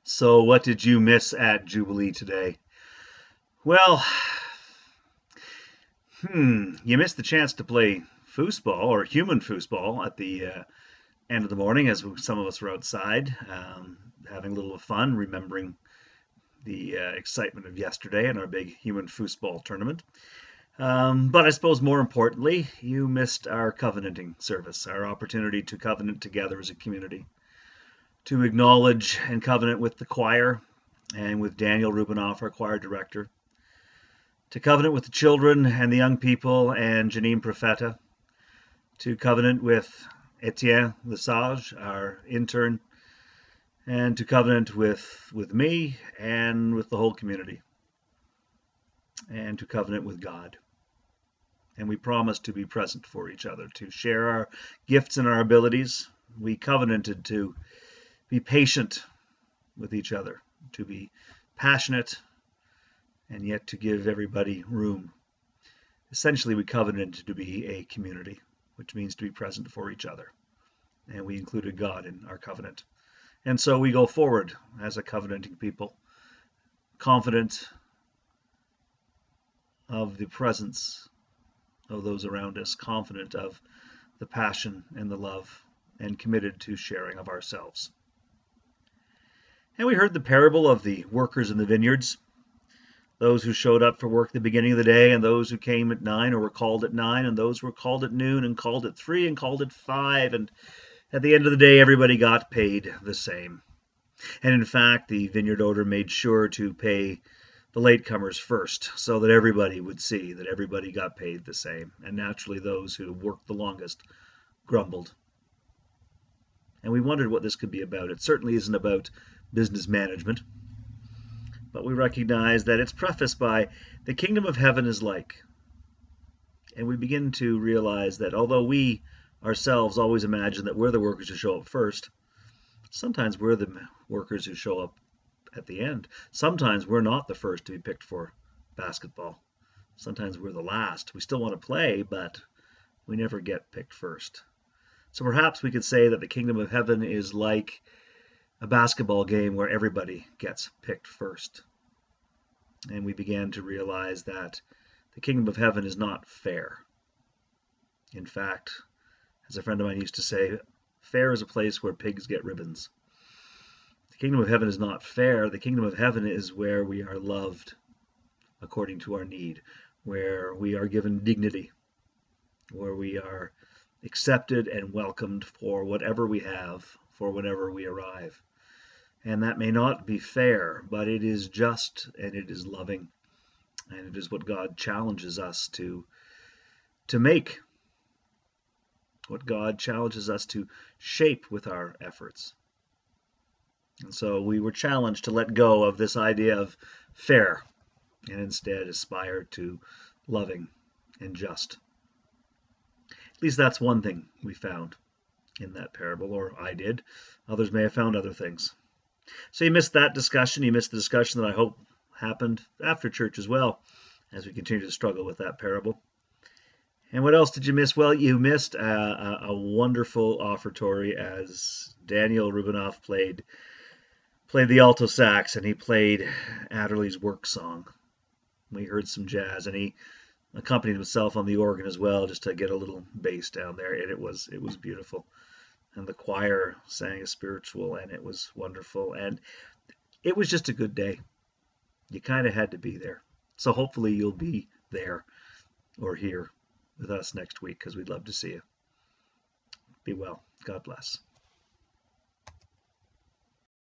So, what did you miss at Jubilee today? Well, you missed the chance to play foosball or human foosball at the end of the morning as some of us were outside having a little fun, remembering the excitement of yesterday and our big human foosball tournament. But I suppose more importantly, you missed our covenanting service, our opportunity to covenant together as a community, to acknowledge and covenant with the choir and with Daniel Rubinoff, our choir director, to covenant with the children and the young people and Janine Profeta, to covenant with Etienne Lesage, our intern, and to covenant with me and with the whole community, and to covenant with God. And we promised to be present for each other, to share our gifts and our abilities. We covenanted to be patient with each other, to be passionate, and yet to give everybody room. Essentially, we covenanted to be a community, which means to be present for each other. And we included God in our covenant. And so we go forward as a covenanting people, confident of the presence of those around us, confident of the passion and the love, and committed to sharing of ourselves. And we heard the parable of the workers in the vineyards, those who showed up for work at the beginning of the day, and those who came at 9 or were called at 9, and those who were called at noon and called at 3 and called at 5. And at the end of the day, everybody got paid the same. And in fact, the vineyard owner made sure to pay the latecomers first, so that everybody would see that everybody got paid the same. And naturally, those who worked the longest grumbled. And we wondered what this could be about. It certainly isn't about business management, but we recognize that it's prefaced by the kingdom of heaven is like. And we begin to realize that although we ourselves always imagine that we're the workers who show up first, sometimes we're the workers who show up at the end. Sometimes we're not the first to be picked for basketball. Sometimes we're the last. We still want to play, but we never get picked first. So perhaps we could say that the kingdom of heaven is like a basketball game where everybody gets picked first. And we began to realize that the kingdom of heaven is not fair. In fact, as a friend of mine used to say, fair is a place where pigs get ribbons. The kingdom of heaven is not fair. The kingdom of heaven is where we are loved according to our need, where we are given dignity, where we are accepted and welcomed for whatever we have, for whenever we arrive. And that may not be fair, but it is just and it is loving. And it is what God challenges us to make, what God challenges us to shape with our efforts. And so we were challenged to let go of this idea of fair and instead aspire to loving and just. At least that's one thing we found in that parable, or I did. Others may have found other things. So you missed that discussion. You missed the discussion that I hope happened after church as well, as we continue to struggle with that parable. And what else did you miss? Well, you missed a wonderful offertory as Daniel Rubinoff played the alto sax, and he played Adderley's work song. We heard some jazz, and he accompanied himself on the organ as well, just to get a little bass down there, and it was beautiful. And the choir sang a spiritual, and it was wonderful. And it was just a good day. You kind of had to be there. So hopefully you'll be there or here with us next week, because we'd love to see you. Be well. God bless.